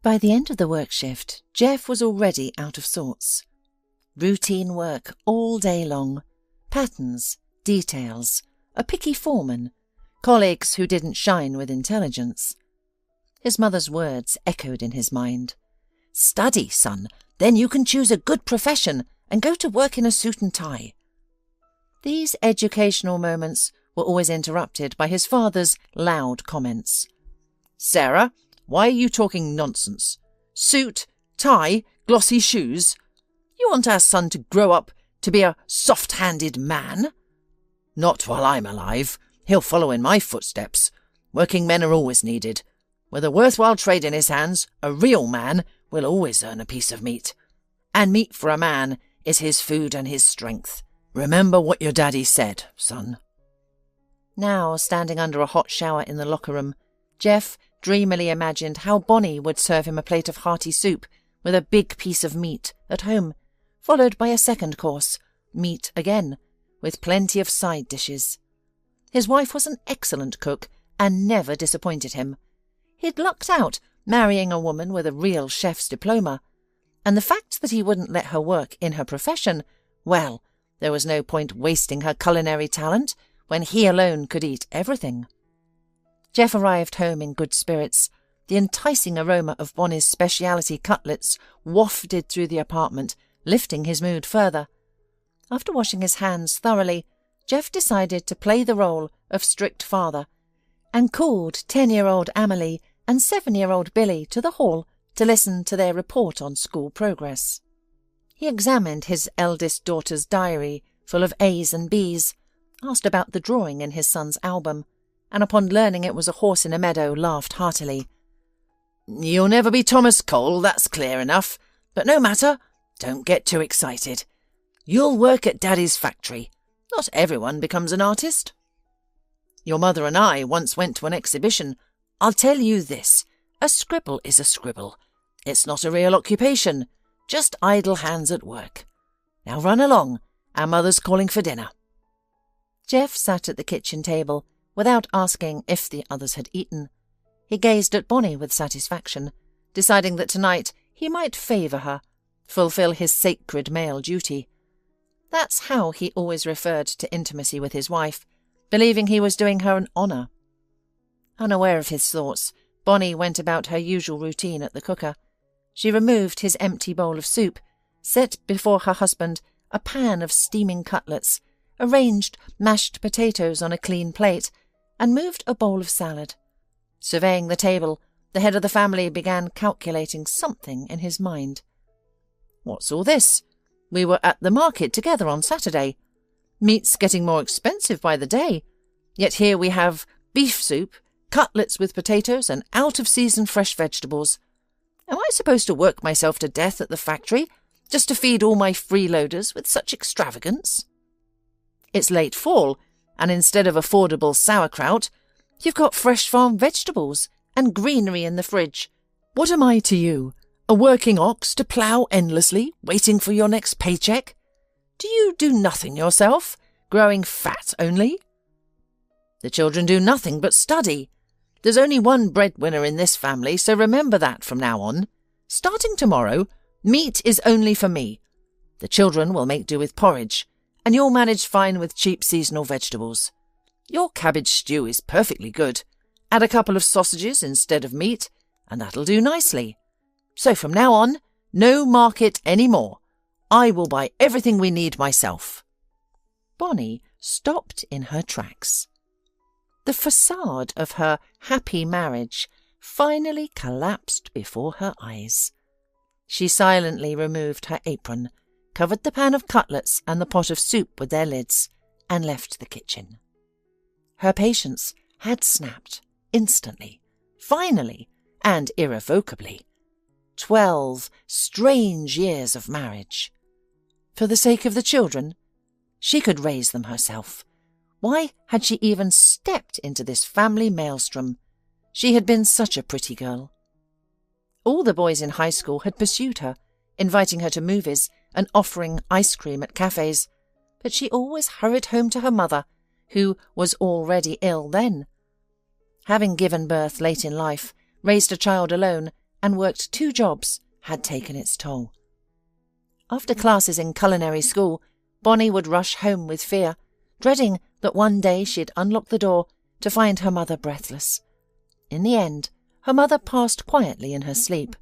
By the end of the work shift, Jeff was already out of sorts. Routine work all day long, patterns, details, a picky foreman, colleagues who didn't shine with intelligence. His mother's words echoed in his mind. "Study, son, then you can choose a good profession and go to work in a suit and tie." These educational moments were always interrupted by his father's loud comments. "Sarah, why are you talking nonsense? Suit, tie, glossy shoes? You want our son to grow up to be a soft-handed man? Not while I'm alive. He'll follow in my footsteps. Working men are always needed. With a worthwhile trade in his hands, a real man will always earn a piece of meat. And meat for a man is his food and his strength. Remember what your daddy said, son." Now, standing under a hot shower in the locker room, Jeff dreamily imagined how Bonnie would serve him a plate of hearty soup with a big piece of meat at home, followed by a second course, meat again, with plenty of side dishes. His wife was an excellent cook and never disappointed him. He'd lucked out marrying a woman with a real chef's diploma, and the fact that he wouldn't let her work in her profession, well, there was no point wasting her culinary talent when he alone could eat everything. Jeff arrived home in good spirits. The enticing aroma of Bonnie's speciality cutlets wafted through the apartment, lifting his mood further. After washing his hands thoroughly, Jeff decided to play the role of strict father and called 10-year-old Amelie and 7-year-old Billy to the hall to listen to their report on school progress. He examined his eldest daughter's diary, full of A's and B's, asked about the drawing in his son's album, and upon learning it was a horse in a meadow, laughed heartily. "You'll never be Thomas Cole, that's clear enough, but no matter, don't get too excited. You'll work at Daddy's factory. Not everyone becomes an artist. Your mother and I once went to an exhibition. I'll tell you this, a scribble is a scribble. It's not a real occupation, just idle hands at work. Now run along, our mother's calling for dinner." Jeff sat at the kitchen table, without asking if the others had eaten. He gazed at Bonnie with satisfaction, deciding that tonight he might favour her, fulfil his sacred male duty. That's how he always referred to intimacy with his wife, believing he was doing her an honour. Unaware of his thoughts, Bonnie went about her usual routine at the cooker. She removed his empty bowl of soup, set before her husband a pan of steaming cutlets, arranged mashed potatoes on a clean plate, and moved a bowl of salad. Surveying the table, the head of the family began calculating something in his mind. "What's all this? We were at the market together on Saturday. Meat's getting more expensive by the day, yet here we have beef soup, cutlets with potatoes, and out-of-season fresh vegetables. Am I supposed to work myself to death at the factory just to feed all my freeloaders with such extravagance? It's late fall, and instead of affordable sauerkraut, you've got fresh farm vegetables and greenery in the fridge. What am I to you, a working ox to plough endlessly, waiting for your next paycheck? Do you do nothing yourself, growing fat only? The children do nothing but study. There's only one breadwinner in this family, so remember that from now on. Starting tomorrow, meat is only for me. The children will make do with porridge, and you'll manage fine with cheap seasonal vegetables. Your cabbage stew is perfectly good. Add a couple of sausages instead of meat, and that'll do nicely. So from now on, no market any more. I will buy everything we need myself." Bonnie stopped in her tracks. The facade of her happy marriage finally collapsed before her eyes. She silently removed her apron, covered the pan of cutlets and the pot of soup with their lids, and left the kitchen. Her patience had snapped instantly, finally, and irrevocably. 12 strange years of marriage. For the sake of the children, she could raise them herself. Why had she even stepped into this family maelstrom? She had been such a pretty girl. All the boys in high school had pursued her, inviting her to movies and offering ice cream at cafes, but she always hurried home to her mother, who was already ill then. Having given birth late in life, raised a child alone, and worked 2 jobs had taken its toll. After classes in culinary school, Bonnie would rush home with fear, dreading that one day she'd unlock the door to find her mother breathless. In the end, her mother passed quietly in her sleep.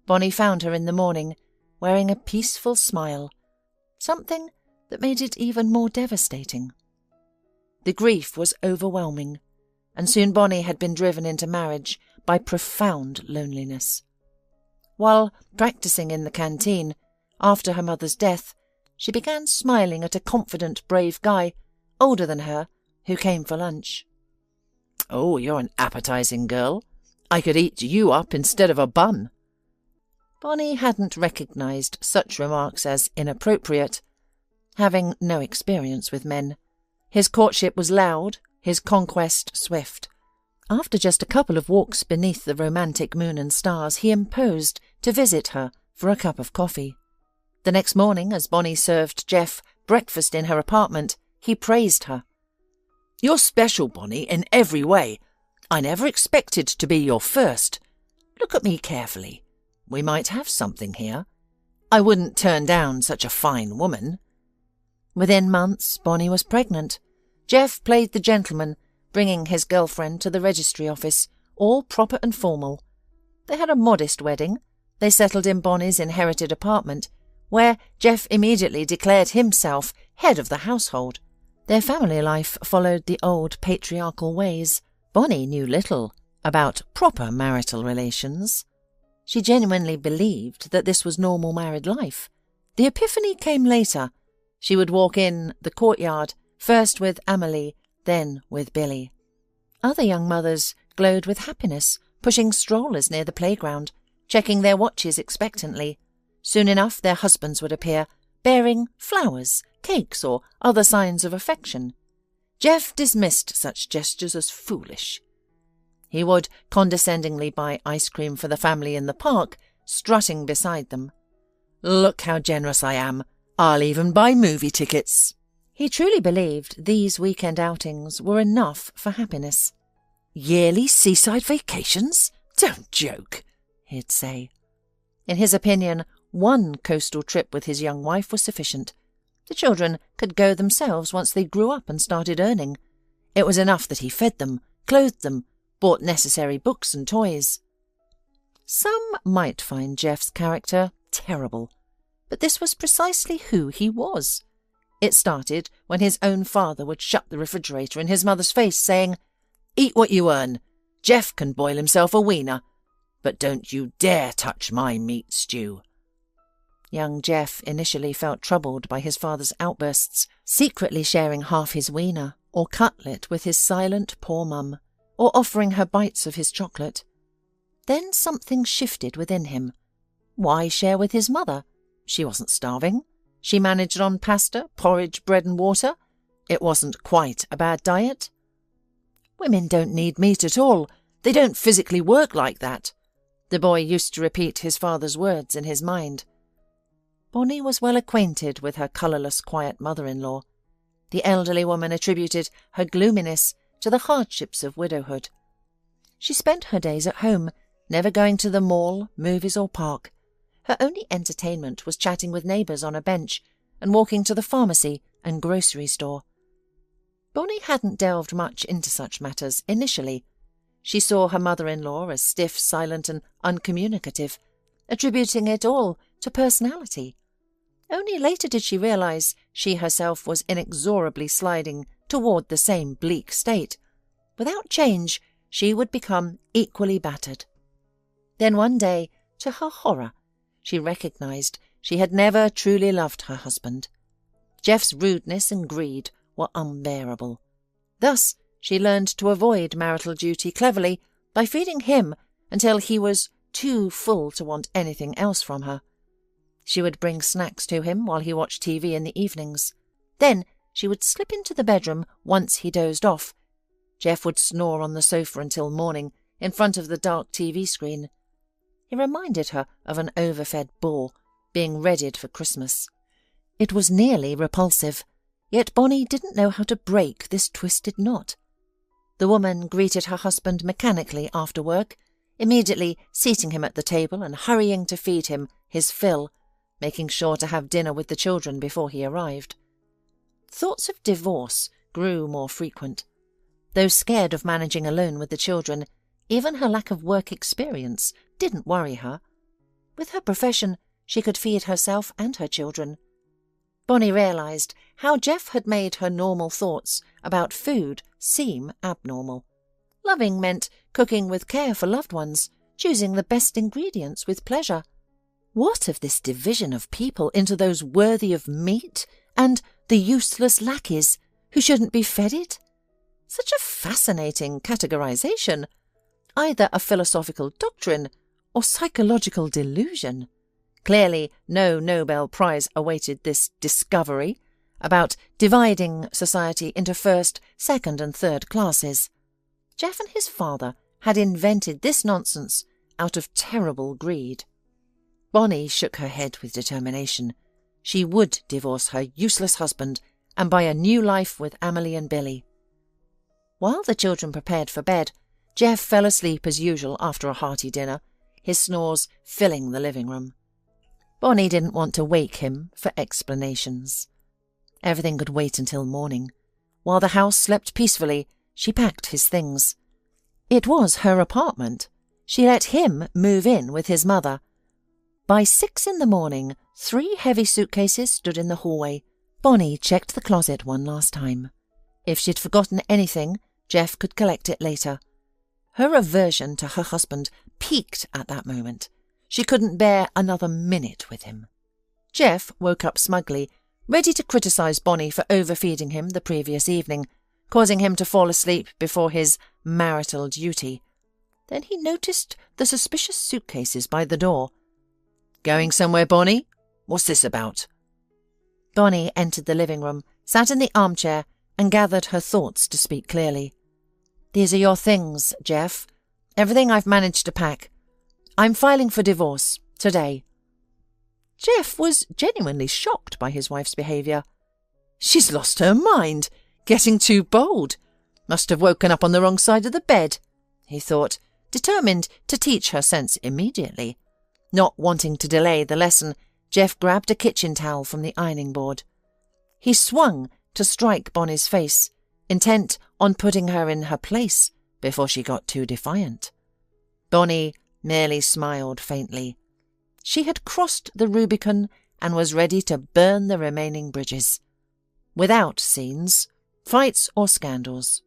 Bonnie found her in the morning, wearing a peaceful smile, something that made it even more devastating. The grief was overwhelming, and soon Bonnie had been driven into marriage by profound loneliness. While practicing in the canteen, after her mother's death, she began smiling at a confident, brave guy, older than her, who came for lunch. "Oh, you're an appetizing girl. I could eat you up instead of a bun." Bonnie hadn't recognized such remarks as inappropriate, having no experience with men. His courtship was loud, his conquest swift. After just a couple of walks beneath the romantic moon and stars, he imposed to visit her for a cup of coffee. The next morning, as Bonnie served Jeff breakfast in her apartment, he praised her. "You're special, Bonnie, in every way. I never expected to be your first. Look at me carefully. We might have something here. I wouldn't turn down such a fine woman." Within months, Bonnie was pregnant. Jeff played the gentleman, bringing his girlfriend to the registry office, all proper and formal. They had a modest wedding. They settled in Bonnie's inherited apartment, where Jeff immediately declared himself head of the household. Their family life followed the old patriarchal ways. Bonnie knew little about proper marital relations. She genuinely believed that this was normal married life. The epiphany came later. She would walk in the courtyard, first with Amelie, then with Billy. Other young mothers glowed with happiness, pushing strollers near the playground, checking their watches expectantly. Soon enough their husbands would appear, bearing flowers, cakes, or other signs of affection. Jeff dismissed such gestures as foolish. He would condescendingly buy ice cream for the family in the park, strutting beside them. "Look how generous I am. I'll even buy movie tickets." He truly believed these weekend outings were enough for happiness. "Yearly seaside vacations? Don't joke," he'd say. In his opinion, one coastal trip with his young wife was sufficient. The children could go themselves once they grew up and started earning. It was enough that he fed them, clothed them, bought necessary books and toys. Some might find Jeff's character terrible, but this was precisely who he was. It started when his own father would shut the refrigerator in his mother's face, saying, "Eat what you earn. Jeff can boil himself a wiener, but don't you dare touch my meat stew." Young Jeff initially felt troubled by his father's outbursts, secretly sharing half his wiener or cutlet with his silent poor mum, or offering her bites of his chocolate. Then something shifted within him. Why share with his mother? She wasn't starving. She managed on pasta, porridge, bread and water. It wasn't quite a bad diet. "Women don't need meat at all. They don't physically work like that." The boy used to repeat his father's words in his mind. Bonnie was well acquainted with her colourless, quiet mother-in-law. The elderly woman attributed her gloominess to the hardships of widowhood. She spent her days at home, never going to the mall, movies or park. Her only entertainment was chatting with neighbours on a bench and walking to the pharmacy and grocery store. Bonnie hadn't delved much into such matters initially. She saw her mother-in-law as stiff, silent and uncommunicative, attributing it all to personality. Only later did she realise she herself was inexorably sliding toward the same bleak state. Without change, she would become equally battered. Then one day, to her horror, she recognised she had never truly loved her husband. Jeff's rudeness and greed were unbearable. Thus, she learned to avoid marital duty cleverly by feeding him until he was too full to want anything else from her. She would bring snacks to him while he watched TV in the evenings. Then she would slip into the bedroom once he dozed off. Jeff would snore on the sofa until morning, in front of the dark TV screen. He reminded her of an overfed bull being readied for Christmas. It was nearly repulsive, yet Bonnie didn't know how to break this twisted knot. The woman greeted her husband mechanically after work, immediately seating him at the table and hurrying to feed him his fill, making sure to have dinner with the children before he arrived. Thoughts of divorce grew more frequent. Though scared of managing alone with the children, even her lack of work experience didn't worry her. With her profession, she could feed herself and her children. Bonnie realised how Jeff had made her normal thoughts about food seem abnormal. Loving meant cooking with care for loved ones, choosing the best ingredients with pleasure. What of this division of people into those worthy of meat and the useless lackeys who shouldn't be fed it? Such a fascinating categorization, either a philosophical doctrine or psychological delusion. Clearly no Nobel Prize awaited this discovery about dividing society into first, second and third classes. Jeff and his father had invented this nonsense out of terrible greed. Bonnie shook her head with determination. She would divorce her useless husband and buy a new life with Amelie and Billy. While the children prepared for bed, Jeff fell asleep as usual after a hearty dinner, his snores filling the living room. Bonnie didn't want to wake him for explanations. Everything could wait until morning. While the house slept peacefully, she packed his things. It was her apartment. She let him move in with his mother. By 6 a.m, 3 heavy suitcases stood in the hallway. Bonnie checked the closet one last time. If she'd forgotten anything, Jeff could collect it later. Her aversion to her husband peaked at that moment. She couldn't bear another minute with him. Jeff woke up smugly, ready to criticise Bonnie for overfeeding him the previous evening, causing him to fall asleep before his marital duty. Then he noticed the suspicious suitcases by the door. "Going somewhere, Bonnie? What's this about?" Bonnie entered the living room, sat in the armchair, and gathered her thoughts to speak clearly. "These are your things, Jeff. Everything I've managed to pack. I'm filing for divorce, today." Jeff was genuinely shocked by his wife's behaviour. She's lost her mind, getting too bold. Must have woken up on the wrong side of the bed, he thought, determined to teach her sense immediately. Not wanting to delay the lesson, Jeff grabbed a kitchen towel from the ironing board. He swung to strike Bonnie's face, intent on putting her in her place before she got too defiant. Bonnie merely smiled faintly. She had crossed the Rubicon and was ready to burn the remaining bridges. Without scenes, fights or scandals.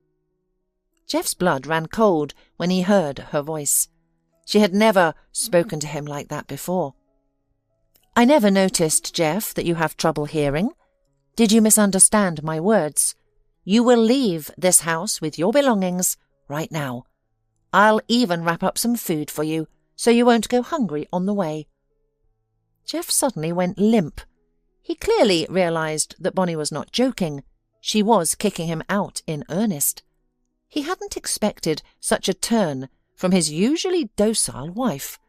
Jeff's blood ran cold when he heard her voice. She had never spoken to him like that before. "I never noticed, Jeff, that you have trouble hearing. Did you misunderstand my words? You will leave this house with your belongings right now. I'll even wrap up some food for you, so you won't go hungry on the way." Jeff suddenly went limp. He clearly realised that Bonnie was not joking. She was kicking him out in earnest. He hadn't expected such a turn from his usually docile wife.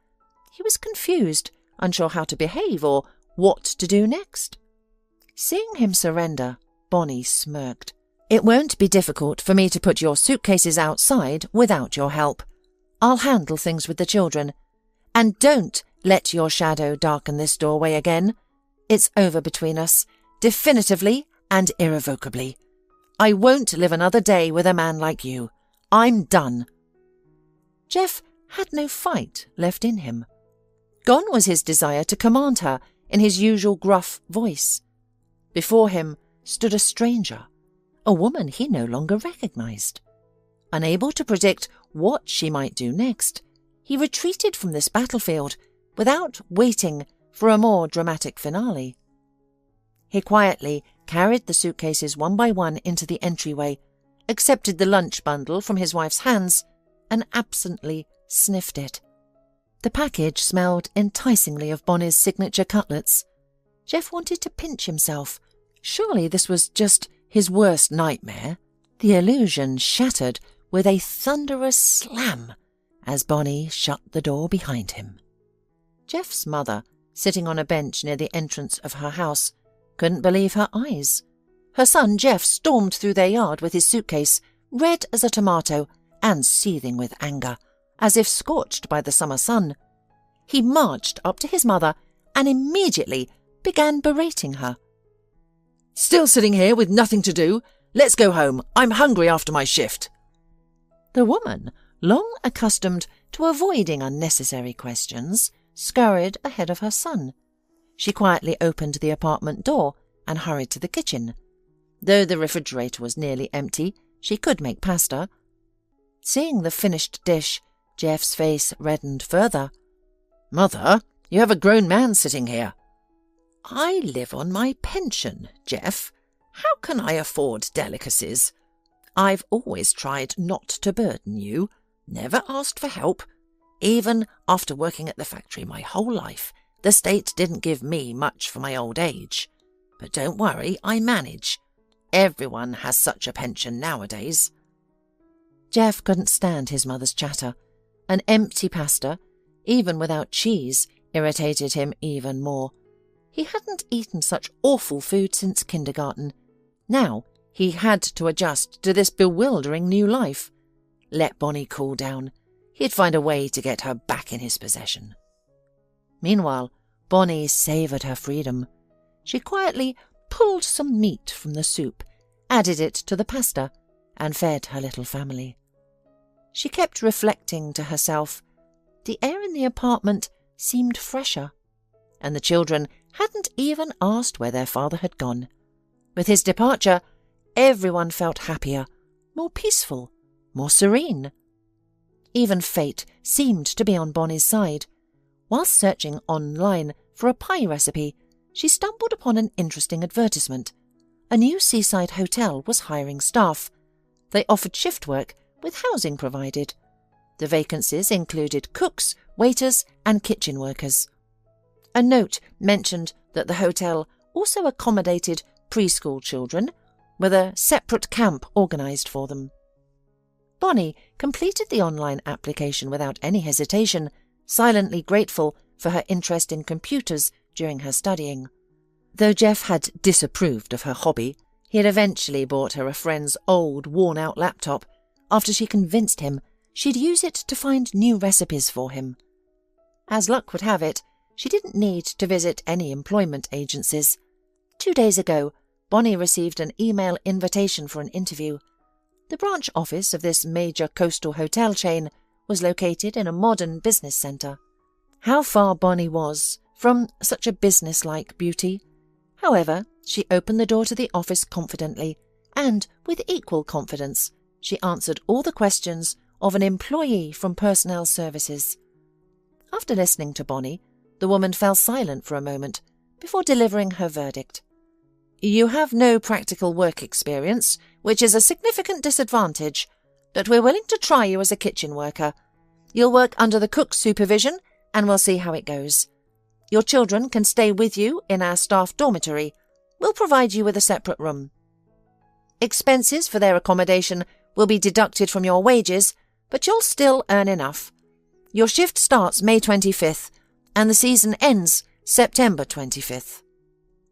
He was confused, unsure how to behave or what to do next. Seeing him surrender, Bonnie smirked. "It won't be difficult for me to put your suitcases outside without your help. I'll handle things with the children. And don't let your shadow darken this doorway again. It's over between us, definitively and irrevocably. I won't live another day with a man like you. I'm done." Jeff had no fight left in him. Gone was his desire to command her in his usual gruff voice. Before him stood a stranger, a woman he no longer recognised. Unable to predict what she might do next, he retreated from this battlefield without waiting for a more dramatic finale. He quietly carried the suitcases one by one into the entryway, accepted the lunch bundle from his wife's hands, and absently sniffed it. The package smelled enticingly of Bonnie's signature cutlets. Jeff wanted to pinch himself. Surely this was just his worst nightmare. The illusion shattered with a thunderous slam as Bonnie shut the door behind him. Jeff's mother, sitting on a bench near the entrance of her house, couldn't believe her eyes. Her son Jeff stormed through their yard with his suitcase, red as a tomato and seething with anger, as if scorched by the summer sun. He marched up to his mother and immediately began berating her. "Still sitting here with nothing to do? Let's go home. I'm hungry after my shift." The woman, long accustomed to avoiding unnecessary questions, scurried ahead of her son. She quietly opened the apartment door and hurried to the kitchen. Though the refrigerator was nearly empty, she could make pasta. Seeing the finished dish, Jeff's face reddened further. "Mother, you have a grown man sitting here." "I live on my pension, Jeff. How can I afford delicacies? I've always tried not to burden you, never asked for help. Even after working at the factory my whole life, the state didn't give me much for my old age. But don't worry, I manage. Everyone has such a pension nowadays." Jeff couldn't stand his mother's chatter. An empty pasta, even without cheese, irritated him even more. He hadn't eaten such awful food since kindergarten. Now he had to adjust to this bewildering new life. Let Bonnie cool down. He'd find a way to get her back in his possession. Meanwhile, Bonnie savoured her freedom. She quietly pulled some meat from the soup, added it to the pasta, and fed her little family. She kept reflecting to herself. The air in the apartment seemed fresher, and the children hadn't even asked where their father had gone. With his departure, everyone felt happier, more peaceful, more serene. Even fate seemed to be on Bonnie's side. Whilst searching online for a pie recipe, she stumbled upon an interesting advertisement. A new seaside hotel was hiring staff. They offered shift work with housing provided. The vacancies included cooks, waiters, and kitchen workers. A note mentioned that the hotel also accommodated preschool children, with a separate camp organised for them. Bonnie completed the online application without any hesitation, silently grateful for her interest in computers during her studying. Though Jeff had disapproved of her hobby, he had eventually bought her a friend's old, worn-out laptop after she convinced him she'd use it to find new recipes for him. As luck would have it, she didn't need to visit any employment agencies. 2 days ago, Bonnie received an email invitation for an interview. The branch office of this major coastal hotel chain was located in a modern business centre. How far Bonnie was from such a business-like beauty. However, she opened the door to the office confidently, and with equal confidence, she answered all the questions of an employee from personnel services. After listening to Bonnie, the woman fell silent for a moment before delivering her verdict. "You have no practical work experience, which is a significant disadvantage, but we're willing to try you as a kitchen worker. You'll work under the cook's supervision, and we'll see how it goes. Your children can stay with you in our staff dormitory. We'll provide you with a separate room. Expenses for their accommodation will be deducted from your wages, but you'll still earn enough. Your shift starts May 25th, and the season ends September 25th.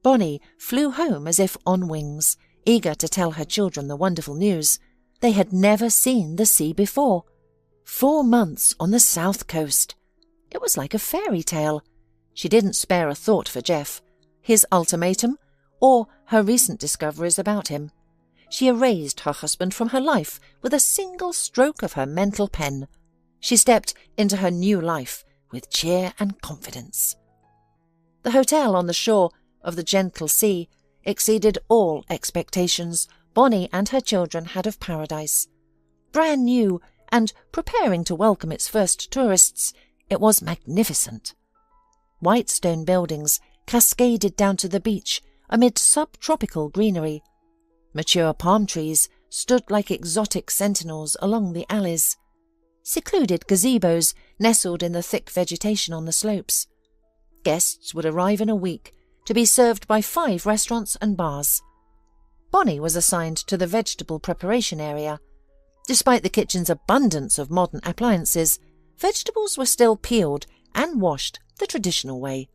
Bonnie flew home as if on wings, eager to tell her children the wonderful news. They had never seen the sea before. 4 months on the south coast. It was like a fairy tale. She didn't spare a thought for Jeff, his ultimatum, or her recent discoveries about him. She erased her husband from her life with a single stroke of her mental pen. She stepped into her new life with cheer and confidence. The hotel on the shore of the gentle sea exceeded all expectations Bonnie and her children had of paradise. Brand new and preparing to welcome its first tourists, it was magnificent. White stone buildings cascaded down to the beach amid subtropical greenery. Mature palm trees stood like exotic sentinels along the alleys. Secluded gazebos nestled in the thick vegetation on the slopes. Guests would arrive in a week to be served by 5 restaurants and bars. Bonnie was assigned to the vegetable preparation area. Despite the kitchen's abundance of modern appliances, vegetables were still peeled and washed the traditional way.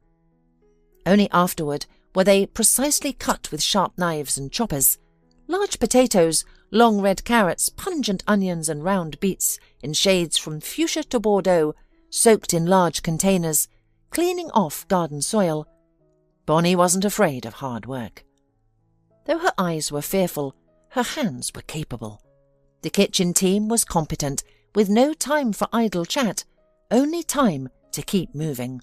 Only afterward were they precisely cut with sharp knives and choppers, Large potatoes, long red carrots, pungent onions and round beets in shades from fuchsia to Bordeaux, soaked in large containers, cleaning off garden soil. Bonnie wasn't afraid of hard work. Though her eyes were fearful, her hands were capable. The kitchen team was competent, with no time for idle chat, only time to keep moving.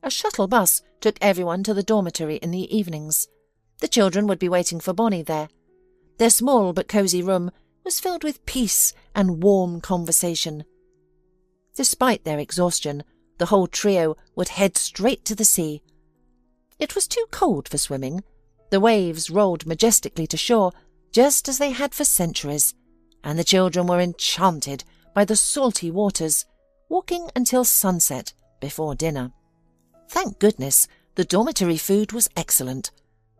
A shuttle bus took everyone to the dormitory in the evenings. The children would be waiting for Bonnie there. Their small but cosy room was filled with peace and warm conversation. Despite their exhaustion, the whole trio would head straight to the sea. It was too cold for swimming. The waves rolled majestically to shore, just as they had for centuries, and the children were enchanted by the salty waters, walking until sunset before dinner. Thank goodness, the dormitory food was excellent.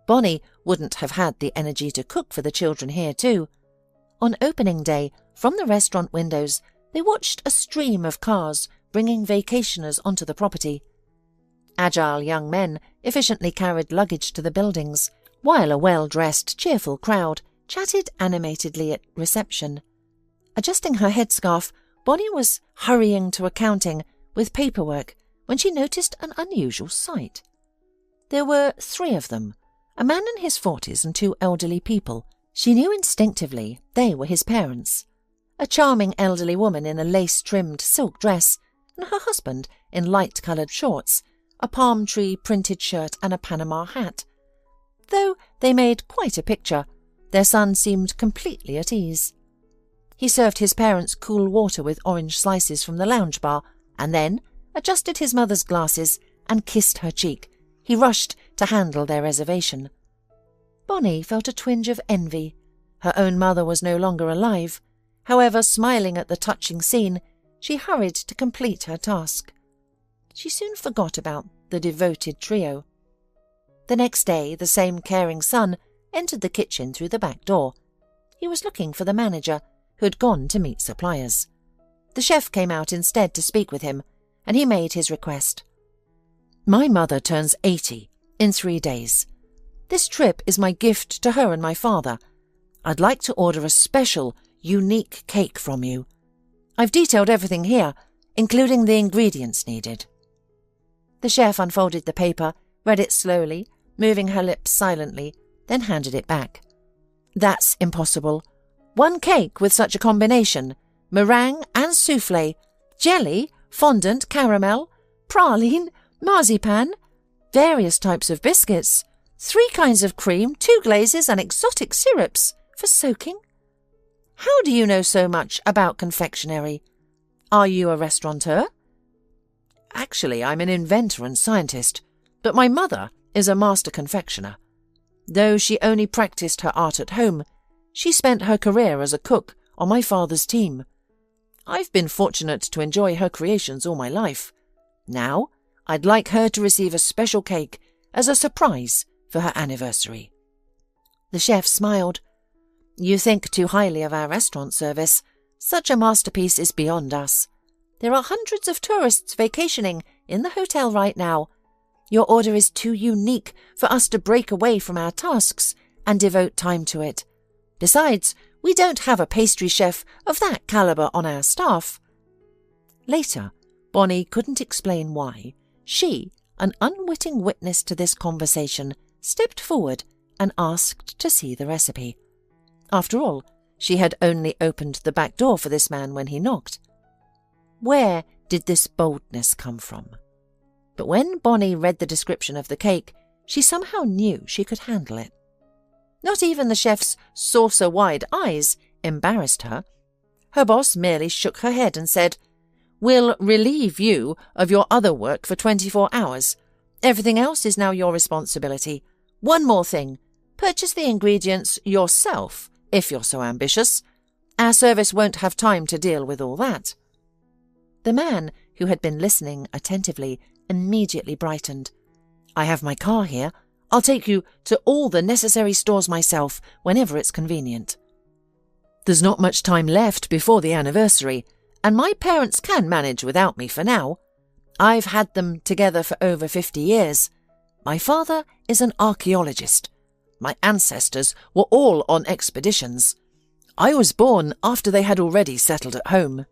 Bonnie wouldn't have had the energy to cook for the children here too. On opening day, from the restaurant windows, they watched a stream of cars bringing vacationers onto the property. Agile young men efficiently carried luggage to the buildings, while a well-dressed, cheerful crowd chatted animatedly at reception. Adjusting her headscarf, Bonnie was hurrying to accounting with paperwork when she noticed an unusual sight. There were 3 of them, a man in his 40s and 2 elderly people. She knew instinctively they were his parents. A charming elderly woman in a lace-trimmed silk dress, and her husband in light-coloured shorts, a palm tree printed shirt and a Panama hat. Though they made quite a picture, their son seemed completely at ease. He served his parents cool water with orange slices from the lounge bar, and then adjusted his mother's glasses and kissed her cheek. He rushed to handle their reservation. Bonnie felt a twinge of envy. Her own mother was no longer alive. However, smiling at the touching scene, she hurried to complete her task. She soon forgot about the devoted trio. The next day, the same caring son entered the kitchen through the back door. He was looking for the manager, who had gone to meet suppliers. The chef came out instead to speak with him, and he made his request. "My mother turns 80 in 3 days. This trip is my gift to her and my father. I'd like to order a special, unique cake from you. I've detailed everything here, including the ingredients needed." The chef unfolded the paper, read it slowly, moving her lips silently, then handed it back. "That's impossible. 1 cake with such a combination, meringue and soufflé, jelly, fondant, caramel, praline, marzipan, various types of biscuits, 3 kinds of cream, 2 glazes and exotic syrups for soaking. How do you know so much about confectionery? Are you a restaurateur?" "Actually, I'm an inventor and scientist, but my mother is a master confectioner. Though she only practiced her art at home, she spent her career as a cook on my father's team. I've been fortunate to enjoy her creations all my life. Now, I'd like her to receive a special cake as a surprise for her anniversary." The chef smiled. "You think too highly of our restaurant service. Such a masterpiece is beyond us. There are hundreds of tourists vacationing in the hotel right now. Your order is too unique for us to break away from our tasks and devote time to it. Besides, we don't have a pastry chef of that calibre on our staff." Later, Bonnie couldn't explain why. She, an unwitting witness to this conversation, stepped forward and asked to see the recipe. After all, she had only opened the back door for this man when he knocked. Where did this boldness come from? But when Bonnie read the description of the cake, she somehow knew she could handle it. Not even the chef's saucer-wide eyes embarrassed her. Her boss merely shook her head and said, "We'll relieve you of your other work for 24 hours. Everything else is now your responsibility. One more thing. Purchase the ingredients yourself, if you're so ambitious. Our service won't have time to deal with all that." The man, who had been listening attentively, immediately brightened. "I have my car here. I'll take you to all the necessary stores myself whenever it's convenient. There's not much time left before the anniversary, and my parents can manage without me for now. I've had them together for over 50 years. My father is an archaeologist. My ancestors were all on expeditions. I was born after they had already settled at home."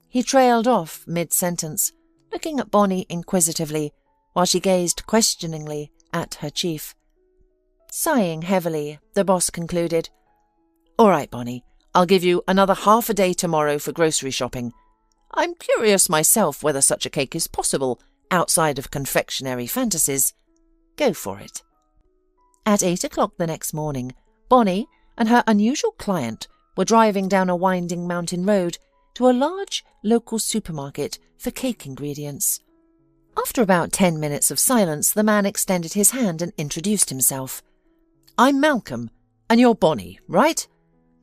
He trailed off mid-sentence, looking at Bonnie inquisitively, while she gazed questioningly at her chief. Sighing heavily, the boss concluded, "All right, Bonnie, I'll give you another half a day tomorrow for grocery shopping. I'm curious myself whether such a cake is possible outside of confectionery fantasies. Go for it." At 8 o'clock the next morning, Bonnie and her unusual client were driving down a winding mountain road to a large local supermarket for cake ingredients. After about 10 minutes of silence, the man extended his hand and introduced himself. "I'm Malcolm, and you're Bonnie, right?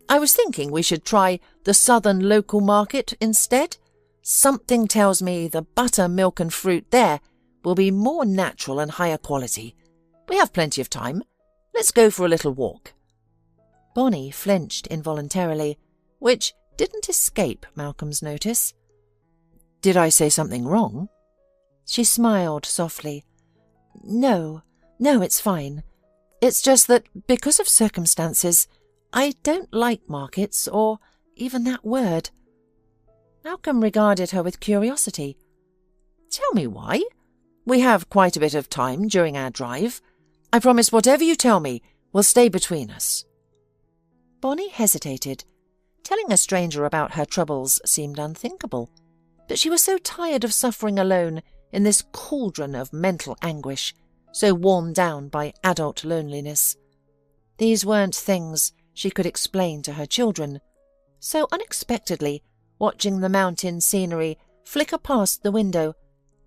I was thinking we should try the southern local market instead. Something tells me the butter, milk and fruit there will be more natural and higher quality. We have plenty of time. Let's go for a little walk." Bonnie flinched involuntarily, which didn't escape Malcolm's notice. "Did I say something wrong?" She smiled softly. No, it's fine. It's just that, because of circumstances, I don't like markets, or even that word." Malcolm regarded her with curiosity. "Tell me why. We have quite a bit of time during our drive. I promise whatever you tell me will stay between us." Bonnie hesitated. Telling a stranger about her troubles seemed unthinkable, but she was so tired of suffering alone in this cauldron of mental anguish, so worn down by adult loneliness. These weren't things she could explain to her children. So unexpectedly, watching the mountain scenery flicker past the window,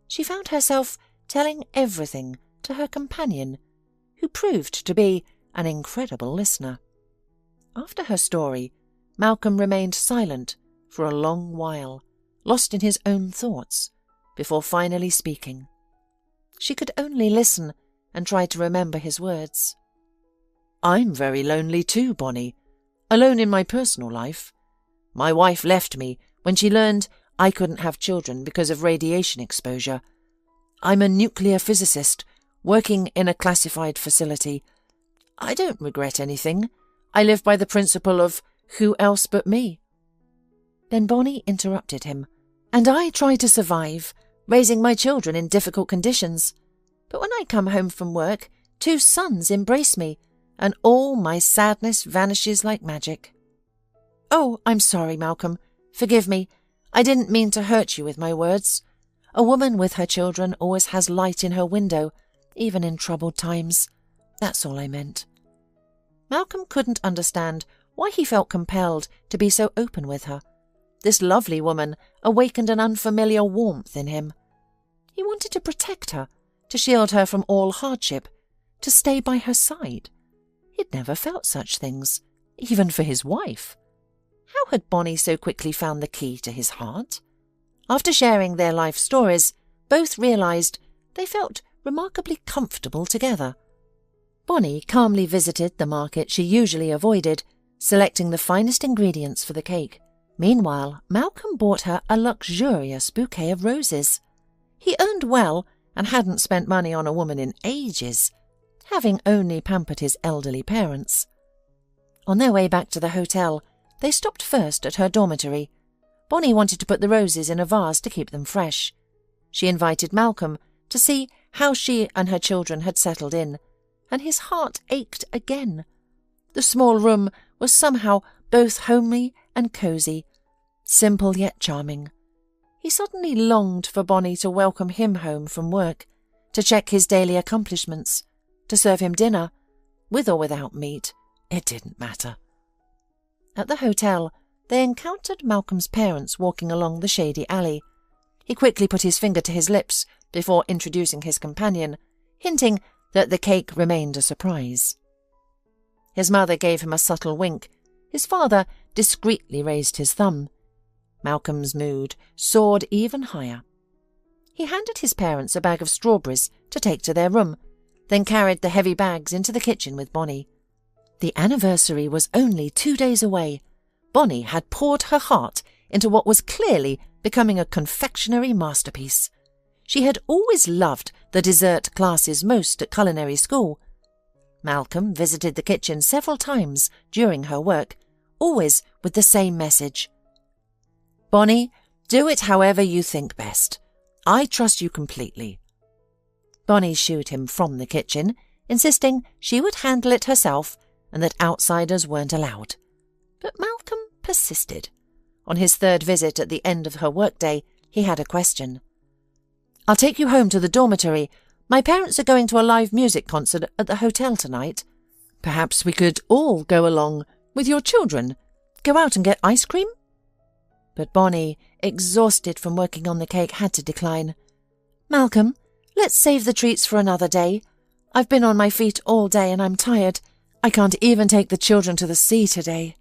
she found herself telling everything to her companion, who proved to be an incredible listener. After her story, Malcolm remained silent for a long while, lost in his own thoughts, before finally speaking. She could only listen and try to remember his words. "I'm very lonely too, Bonnie. Alone in my personal life. My wife left me when she learned I couldn't have children because of radiation exposure. I'm a nuclear physicist working in a classified facility. I don't regret anything. I live by the principle of who else but me." Then Bonnie interrupted him. "And I try to survive, raising my children in difficult conditions. But when I come home from work, 2 sons embrace me, and all my sadness vanishes like magic." "Oh, I'm sorry, Malcolm. Forgive me. I didn't mean to hurt you with my words. A woman with her children always has light in her window, even in troubled times. That's all I meant." Malcolm couldn't understand why he felt compelled to be so open with her. This lovely woman awakened an unfamiliar warmth in him. He wanted to protect her, to shield her from all hardship, to stay by her side. He'd never felt such things, even for his wife. How had Bonnie so quickly found the key to his heart? After sharing their life stories, both realized they felt remarkably comfortable together. Bonnie calmly visited the market she usually avoided, selecting the finest ingredients for the cake. Meanwhile, Malcolm bought her a luxurious bouquet of roses. He earned well and hadn't spent money on a woman in ages, having only pampered his elderly parents. On their way back to the hotel, they stopped first at her dormitory. Bonnie wanted to put the roses in a vase to keep them fresh. She invited Malcolm to see how she and her children had settled in, and his heart ached again. The small room was somehow both homely and cosy, simple yet charming. He suddenly longed for Bonnie to welcome him home from work, to check his daily accomplishments, to serve him dinner, with or without meat. It didn't matter. At the hotel, they encountered Malcolm's parents walking along the shady alley. He quickly put his finger to his lips before introducing his companion, hinting that the cake remained a surprise. His mother gave him a subtle wink. His father discreetly raised his thumb. Malcolm's mood soared even higher. He handed his parents a bag of strawberries to take to their room, then carried the heavy bags into the kitchen with Bonnie. The anniversary was only 2 days away. Bonnie had poured her heart into what was clearly becoming a confectionery masterpiece. She had always loved the dessert classes most at culinary school. Malcolm visited the kitchen several times during her work, always with the same message. "Bonnie, do it however you think best. I trust you completely." Bonnie shooed him from the kitchen, insisting she would handle it herself and that outsiders weren't allowed. But Malcolm persisted. On his third visit at the end of her workday, he had a question. "I'll take you home to the dormitory. My parents are going to a live music concert at the hotel tonight. Perhaps we could all go along with your children. Go out and get ice cream?" But Bonnie, exhausted from working on the cake, had to decline. "Malcolm, let's save the treats for another day. I've been on my feet all day and I'm tired. I can't even take the children to the sea today."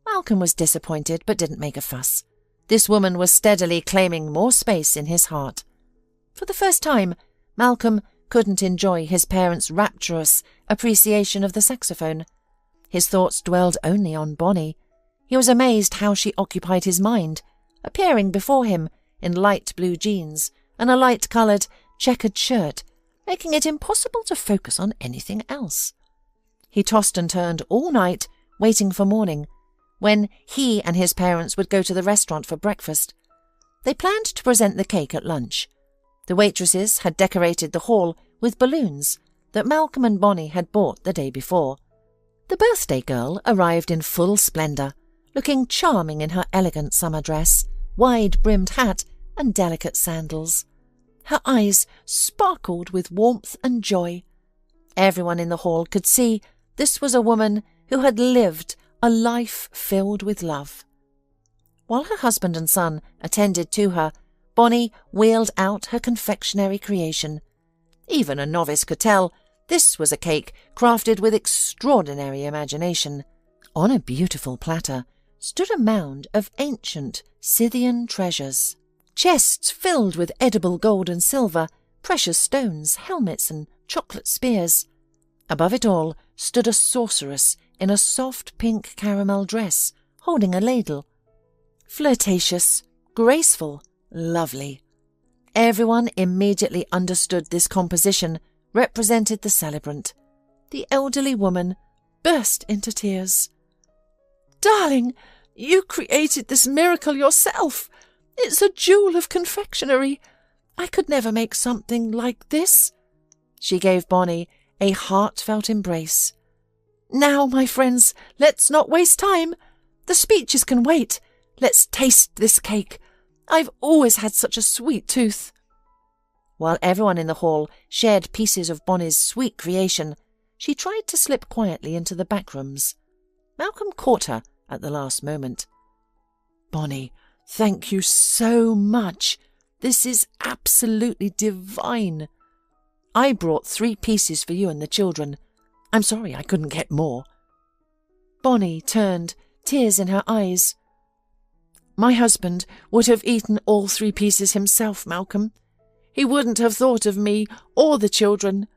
Malcolm was disappointed but didn't make a fuss. This woman was steadily claiming more space in his heart. For the first time, Malcolm couldn't enjoy his parents' rapturous appreciation of the saxophone. His thoughts dwelled only on Bonnie. He was amazed how she occupied his mind, appearing before him in light blue jeans and a light-coloured checkered shirt, making it impossible to focus on anything else. He tossed and turned all night, waiting for morning, when he and his parents would go to the restaurant for breakfast. They planned to present the cake at lunch. The waitresses had decorated the hall with balloons that Malcolm and Bonnie had bought the day before. The birthday girl arrived in full splendour, looking charming in her elegant summer dress, wide-brimmed hat and delicate sandals. Her eyes sparkled with warmth and joy. Everyone in the hall could see this was a woman who had lived a life filled with love. While her husband and son attended to her, Bonnie wheeled out her confectionery creation. Even a novice could tell this was a cake crafted with extraordinary imagination. On a beautiful platter stood a mound of ancient Scythian treasures. Chests filled with edible gold and silver, precious stones, helmets and chocolate spears. Above it all stood a sorceress in a soft pink caramel dress, holding a ladle. Flirtatious, graceful, lovely. Everyone immediately understood this composition represented the celebrant. The elderly woman burst into tears. "Darling, you created this miracle yourself. It's a jewel of confectionery. I could never make something like this." She gave Bonnie a heartfelt embrace. "Now, my friends, let's not waste time. The speeches can wait. Let's taste this cake. I've always had such a sweet tooth." While everyone in the hall shared pieces of Bonnie's sweet creation, she tried to slip quietly into the back rooms. Malcolm caught her at the last moment. "Bonnie, thank you so much. This is absolutely divine. I brought 3 pieces for you and the children. I'm sorry I couldn't get more." Bonnie turned, tears in her eyes. "My husband would have eaten all 3 pieces himself, Malcolm. He wouldn't have thought of me or the children.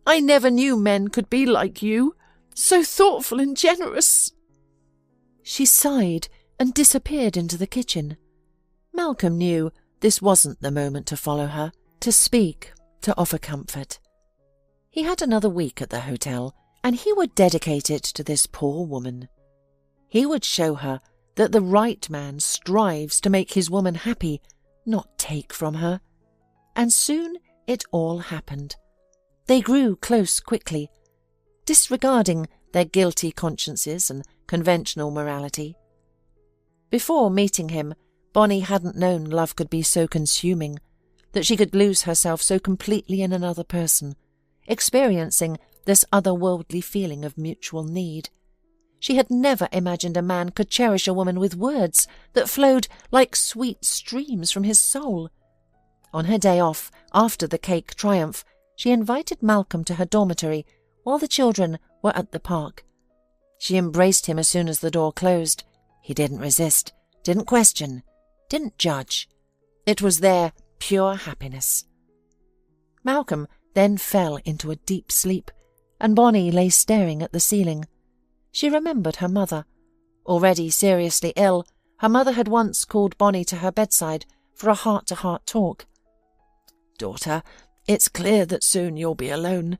I never knew men could be like you, so thoughtful and generous." She sighed and disappeared into the kitchen. Malcolm knew this wasn't the moment to follow her, to speak, to offer comfort. He had another week at the hotel, and he would dedicate it to this poor woman. He would show her that the right man strives to make his woman happy, not take from her. And soon it all happened. They grew close quickly, disregarding their guilty consciences and conventional morality. Before meeting him, Bonnie hadn't known love could be so consuming, that she could lose herself so completely in another person, experiencing this otherworldly feeling of mutual need. She had never imagined a man could cherish a woman with words that flowed like sweet streams from his soul. On her day off, after the cake triumph, she invited Malcolm to her dormitory while the children were at the park. She embraced him as soon as the door closed. He didn't resist, didn't question, didn't judge. It was their pure happiness. Malcolm then fell into a deep sleep, and Bonnie lay staring at the ceiling. She remembered her mother. Already seriously ill, her mother had once called Bonnie to her bedside for a heart-to-heart talk. "Daughter, it's clear that soon you'll be alone.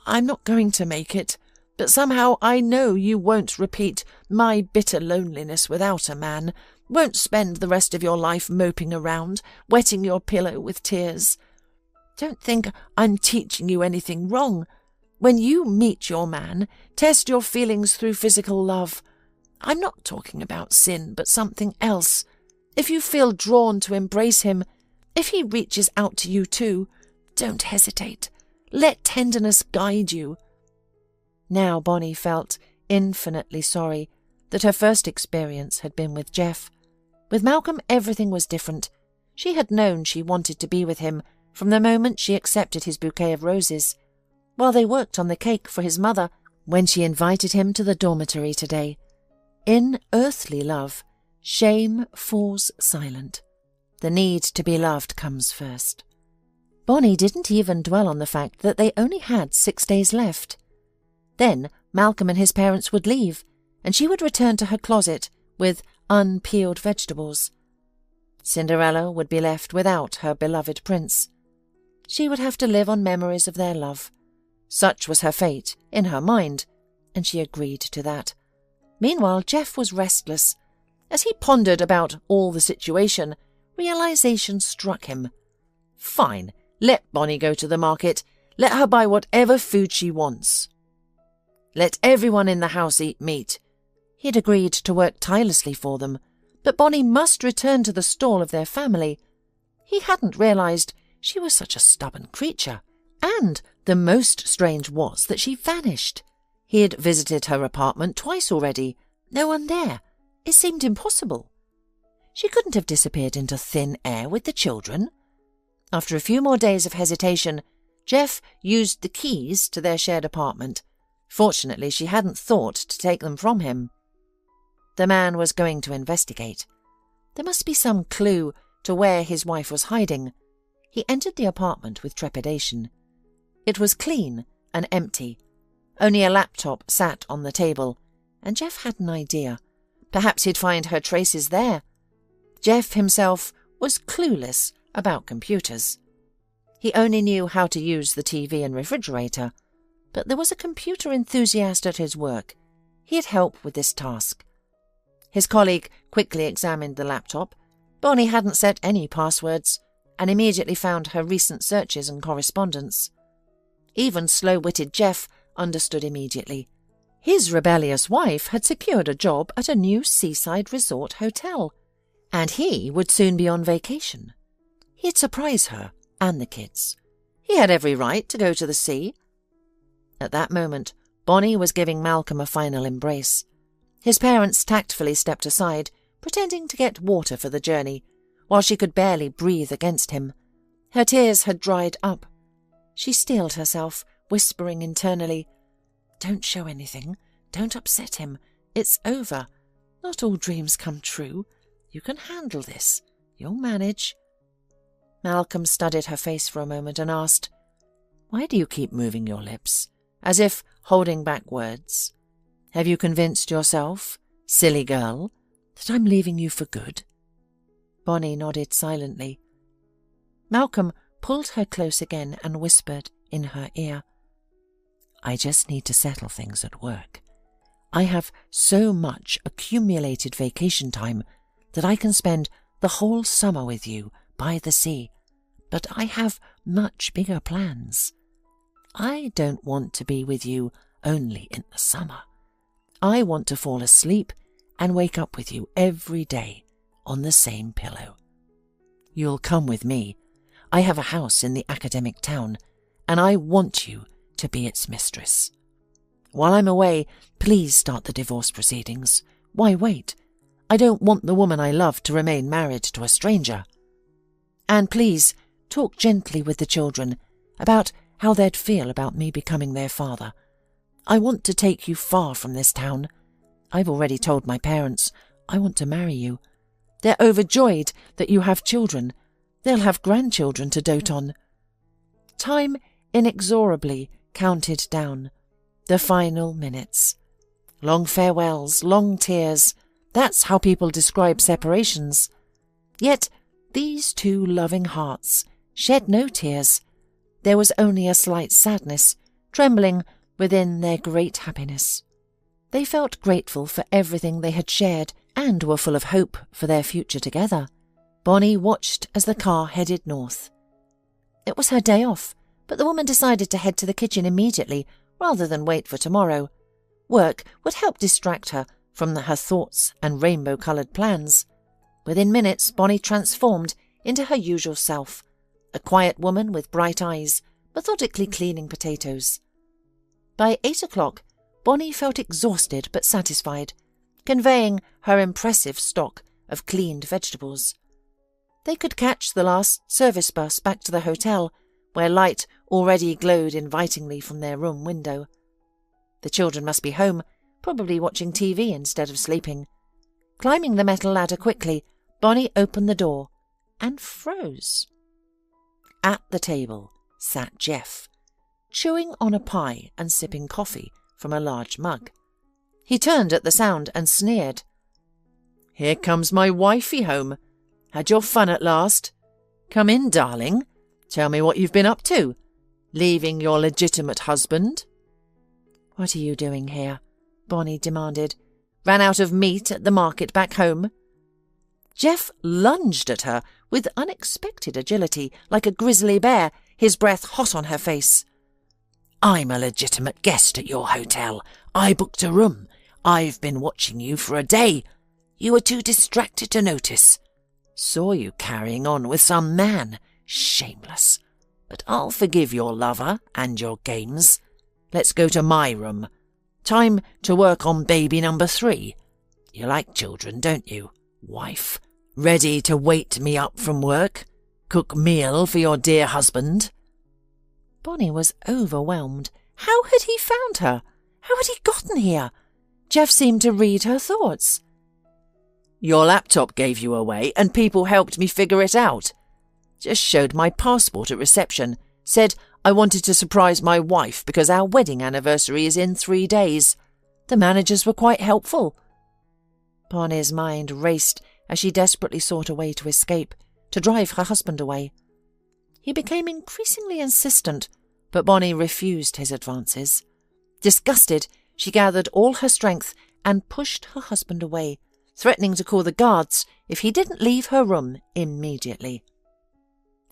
I'm not going to make it, but somehow I know you won't repeat my bitter loneliness without a man, won't spend the rest of your life moping around, wetting your pillow with tears. Don't think I'm teaching you anything wrong. When you meet your man, test your feelings through physical love. I'm not talking about sin, but something else. If you feel drawn to embrace him, if he reaches out to you too, don't hesitate. Let tenderness guide you. Now Bonnie felt infinitely sorry that her first experience had been with Jeff. With Malcolm, everything was different. She had known she wanted to be with him from the moment she accepted his bouquet of roses, while they worked on the cake for his mother when she invited him to the dormitory today. In earthly love, shame falls silent. The need to be loved comes first. Bonnie didn't even dwell on the fact that they only had 6 days left. Then Malcolm and his parents would leave, and she would return to her closet with unpeeled vegetables. Cinderella would be left without her beloved prince. She would have to live on memories of their love. Such was her fate, in her mind, and she agreed to that. Meanwhile, Jeff was restless. As he pondered about all the situation, realization struck him. Fine, let Bonnie go to the market. Let her buy whatever food she wants. Let everyone in the house eat meat. He had agreed to work tirelessly for them, but Bonnie must return to the stall of their family. He hadn't realized she was such a stubborn creature, and the most strange was that she vanished. He had visited her apartment twice already. No one there. It seemed impossible. She couldn't have disappeared into thin air with the children. After a few more days of hesitation, Jeff used the keys to their shared apartment. Fortunately, she hadn't thought to take them from him. The man was going to investigate. There must be some clue to where his wife was hiding. He entered the apartment with trepidation. It was clean and empty. Only a laptop sat on the table, and Jeff had an idea. Perhaps he'd find her traces there. Jeff himself was clueless about computers. He only knew how to use the TV and refrigerator, but there was a computer enthusiast at his work. He'd help with this task. His colleague quickly examined the laptop. Bonnie hadn't set any passwords, and immediately found her recent searches and correspondence. Even slow-witted Jeff understood immediately. His rebellious wife had secured a job at a new seaside resort hotel, and he would soon be on vacation. He'd surprise her and the kids. He had every right to go to the sea. At that moment, Bonnie was giving Malcolm a final embrace. His parents tactfully stepped aside, pretending to get water for the journey, while she could barely breathe against him. Her tears had dried up. She steeled herself, whispering internally, "Don't show anything. Don't upset him. It's over. Not all dreams come true. You can handle this. You'll manage." Malcolm studied her face for a moment and asked, "Why do you keep moving your lips, as if holding back words? Have you convinced yourself, silly girl, that I'm leaving you for good?" Bonnie nodded silently. Malcolm pulled her close again and whispered in her ear, "I just need to settle things at work. I have so much accumulated vacation time that I can spend the whole summer with you by the sea, but I have much bigger plans. I don't want to be with you only in the summer. I want to fall asleep and wake up with you every day on the same pillow. You'll come with me. I have a house in the academic town, and I want you to be its mistress. While I'm away, please start the divorce proceedings. Why wait? I don't want the woman I love to remain married to a stranger. And please, talk gently with the children about how they'd feel about me becoming their father. I want to take you far from this town. I've already told my parents I want to marry you. They're overjoyed that you have children. They'll have grandchildren to dote on." Time inexorably counted down. The final minutes. Long farewells, long tears. That's how people describe separations. Yet these two loving hearts shed no tears. There was only a slight sadness trembling within their great happiness. They felt grateful for everything they had shared and were full of hope for their future together. Bonnie watched as the car headed north. It was her day off, but the woman decided to head to the kitchen immediately rather than wait for tomorrow. Work would help distract her from her thoughts and rainbow-coloured plans. Within minutes, Bonnie transformed into her usual self, a quiet woman with bright eyes, methodically cleaning potatoes. By 8 o'clock, Bonnie felt exhausted but satisfied, conveying her impressive stock of cleaned vegetables. They could catch the last service bus back to the hotel, where light already glowed invitingly from their room window. The children must be home, probably watching TV instead of sleeping. Climbing the metal ladder quickly, Bonnie opened the door and froze. At the table sat Jeff, chewing on a pie and sipping coffee from a large mug. He turned at the sound and sneered. "Here comes my wifey home. Had your fun at last? Come in, darling. Tell me what you've been up to. Leaving your legitimate husband?" "What are you doing here?" Bonnie demanded. "Ran out of meat at the market back home." Jeff lunged at her with unexpected agility, like a grizzly bear, his breath hot on her face. "I'm a legitimate guest at your hotel. I booked a room. I've been watching you for a day. You were too distracted to notice. Saw you carrying on with some man. Shameless. But I'll forgive your lover and your games. Let's go to my room. Time to work on baby number 3. You like children, don't you, wife? Ready to wait me up from work? Cook meal for your dear husband?" Bonnie was overwhelmed. How had he found her? How had he gotten here? Jeff seemed to read her thoughts. "Your laptop gave you away and people helped me figure it out. Just showed my passport at reception. Said I wanted to surprise my wife because our wedding anniversary is in 3 days. The managers were quite helpful." Bonnie's mind raced as she desperately sought a way to escape, to drive her husband away. He became increasingly insistent, but Bonnie refused his advances. Disgusted, she gathered all her strength and pushed her husband away, threatening to call the guards if he didn't leave her room immediately.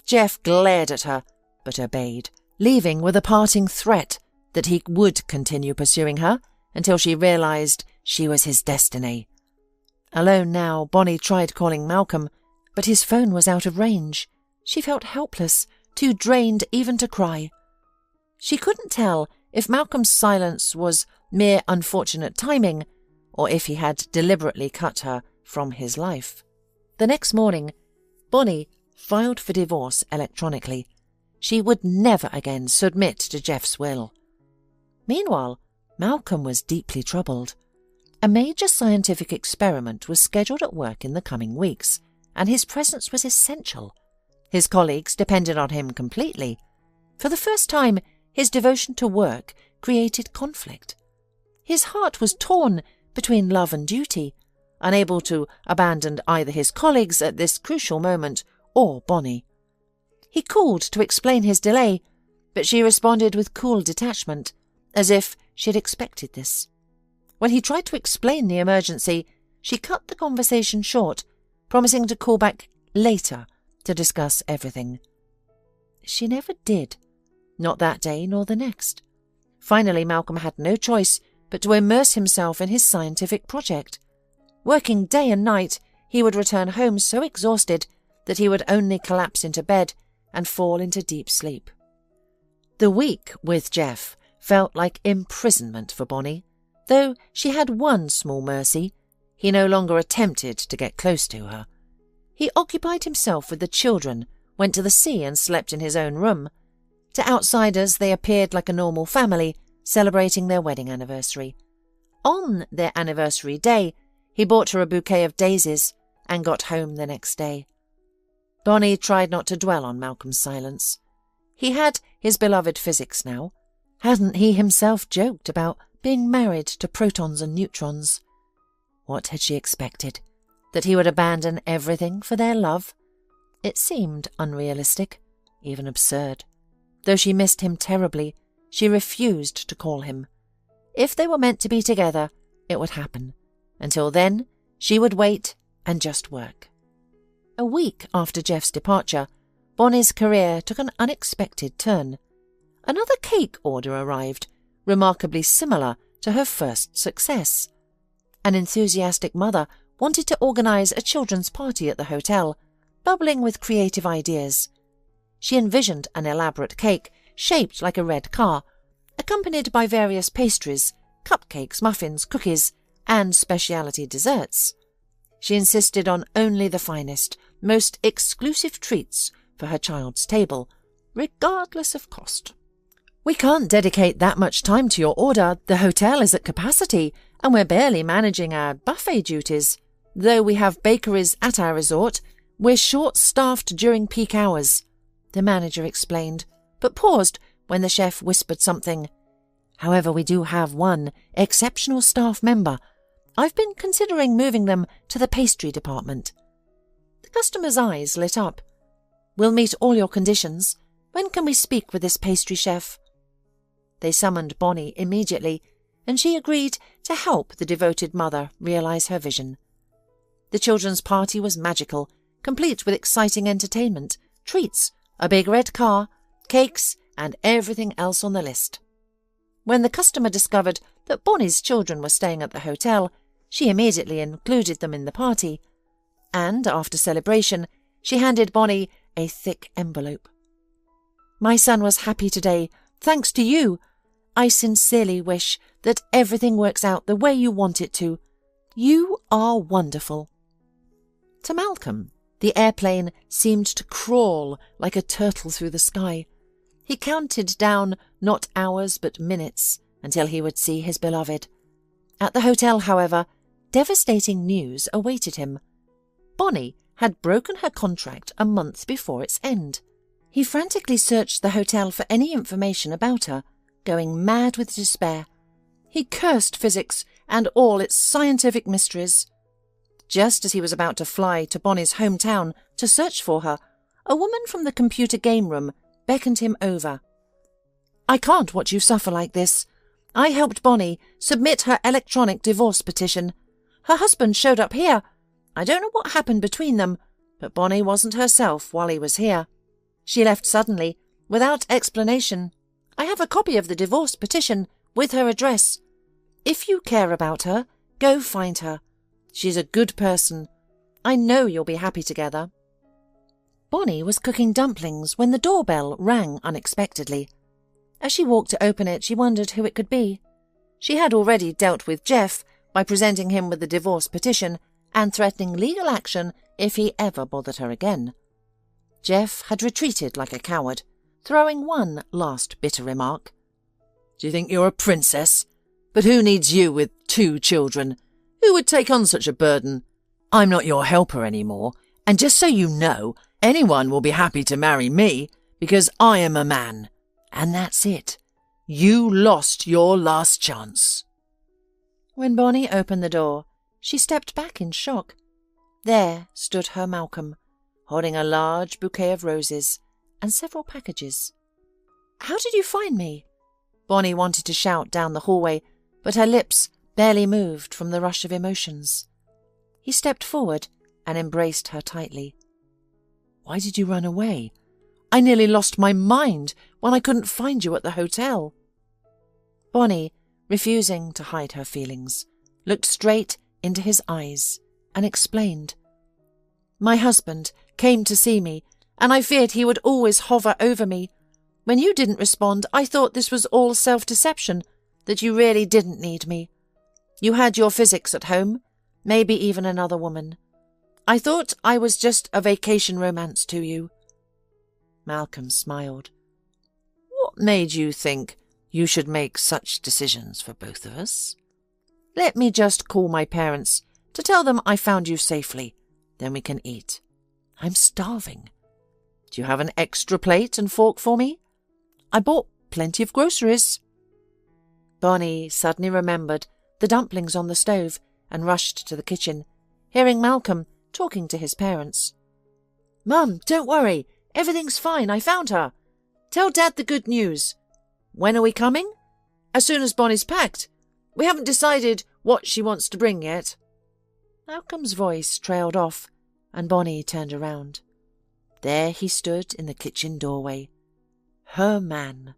Jeff glared at her, but obeyed, leaving with a parting threat that he would continue pursuing her until she realized she was his destiny. Alone now, Bonnie tried calling Malcolm, but his phone was out of range. She felt helpless, too drained even to cry. She couldn't tell if Malcolm's silence was mere unfortunate timing or if he had deliberately cut her from his life. The next morning, Bonnie filed for divorce electronically. She would never again submit to Jeff's will. Meanwhile, Malcolm was deeply troubled. A major scientific experiment was scheduled at work in the coming weeks, and his presence was essential. His colleagues depended on him completely. For the first time, his devotion to work created conflict. His heart was torn between love and duty, unable to abandon either his colleagues at this crucial moment or Bonnie. He called to explain his delay, but she responded with cool detachment, as if she had expected this. When he tried to explain the emergency, she cut the conversation short, promising to call back later to discuss everything. She never did, not that day nor the next. Finally, Malcolm had no choice but to immerse himself in his scientific project. Working day and night, he would return home so exhausted that he would only collapse into bed and fall into deep sleep. The week with Jeff felt like imprisonment for Bonnie, though she had one small mercy. He no longer attempted to get close to her. He occupied himself with the children, went to the sea and slept in his own room. To outsiders, they appeared like a normal family, celebrating their wedding anniversary. On their anniversary day, he bought her a bouquet of daisies and got home the next day. Bonnie tried not to dwell on Malcolm's silence. He had his beloved physics now. Hadn't he himself joked about being married to protons and neutrons? What had she expected? That he would abandon everything for their love? It seemed unrealistic, even absurd. Though she missed him terribly, She refused to call him. If they were meant to be together, it would happen. Until then, she would wait and just work. A week after Jeff's departure, Bonnie's career took an unexpected turn. Another cake order arrived, remarkably similar to her first success. An enthusiastic mother wanted to organise a children's party at the hotel, bubbling with creative ideas. She envisioned an elaborate cake shaped like a red car, accompanied by various pastries, cupcakes, muffins, cookies, and specialty desserts. She insisted on only the finest, most exclusive treats for her child's table, regardless of cost. "We can't dedicate that much time to your order. The hotel is at capacity, and we're barely managing our buffet duties. Though we have bakeries at our resort, we're short-staffed during peak hours," the manager explained, but paused when the chef whispered something. "However, we do have one exceptional staff member. I've been considering moving them to the pastry department." The customer's eyes lit up. "We'll meet all your conditions. When can we speak with this pastry chef?" They summoned Bonnie immediately, and she agreed to help the devoted mother realise her vision. The children's party was magical, complete with exciting entertainment, treats, a big red car, cakes, and everything else on the list. When the customer discovered that Bonnie's children were staying at the hotel, she immediately included them in the party, and after celebration, she handed Bonnie a thick envelope. "My son was happy today, thanks to you. I sincerely wish that everything works out the way you want it to. You are wonderful." To Malcolm, the airplane seemed to crawl like a turtle through the sky. He counted down not hours but minutes until he would see his beloved. At the hotel, however, devastating news awaited him. Bonnie had broken her contract a month before its end. He frantically searched the hotel for any information about her, going mad with despair. He cursed physics and all its scientific mysteries. Just as he was about to fly to Bonnie's hometown to search for her, a woman from the computer game room beckoned him over. "I can't watch you suffer like this. I helped Bonnie submit her electronic divorce petition. Her husband showed up here. I don't know what happened between them, but Bonnie wasn't herself while he was here. She left suddenly, without explanation. I have a copy of the divorce petition with her address. If you care about her, go find her. She's a good person. I know you'll be happy together." Bonnie was cooking dumplings when the doorbell rang unexpectedly. As she walked to open it, she wondered who it could be. She had already dealt with Jeff by presenting him with the divorce petition and threatening legal action if he ever bothered her again. Jeff had retreated like a coward, throwing one last bitter remark. "Do you think you're a princess? But who needs you with 2 children? Who would take on such a burden? I'm not your helper anymore, and just so you know, anyone will be happy to marry me because I am a man. And that's it. You lost your last chance." When Bonnie opened the door, she stepped back in shock. There stood her Malcolm, holding a large bouquet of roses and several packages. "How did you find me?" Bonnie wanted to shout down the hallway, but her lips barely moved from the rush of emotions. He stepped forward and embraced her tightly. "Why did you run away? I nearly lost my mind when I couldn't find you at the hotel." Bonnie, refusing to hide her feelings, looked straight into his eyes and explained. "My husband came to see me, and I feared he would always hover over me. When you didn't respond, I thought this was all self-deception, that you really didn't need me. You had your physics at home, maybe even another woman. I thought I was just a vacation romance to you." Malcolm smiled. "What made you think you should make such decisions for both of us? Let me just call my parents to tell them I found you safely. Then we can eat. I'm starving. Do you have an extra plate and fork for me? I bought plenty of groceries." Bonnie suddenly remembered the dumplings on the stove and rushed to the kitchen, hearing Malcolm talking to his parents. "Mum, don't worry. Everything's fine. I found her. Tell Dad the good news." When are we coming? As soon as Bonnie's packed. We haven't decided what she wants to bring yet. Malcolm's voice trailed off, and Bonnie turned around. There he stood in the kitchen doorway. Her man.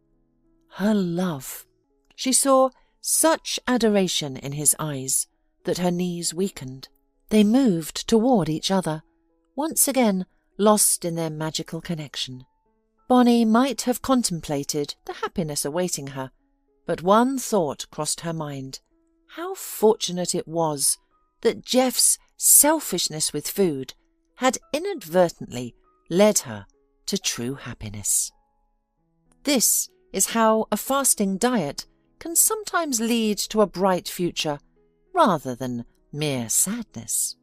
Her love. She saw such adoration in his eyes that her knees weakened. They moved toward each other, once again lost in their magical connection. Bonnie might have contemplated the happiness awaiting her, but one thought crossed her mind. How fortunate it was that Jeff's selfishness with food had inadvertently led her to true happiness. This is how a fasting diet can sometimes lead to a bright future rather than mere sadness.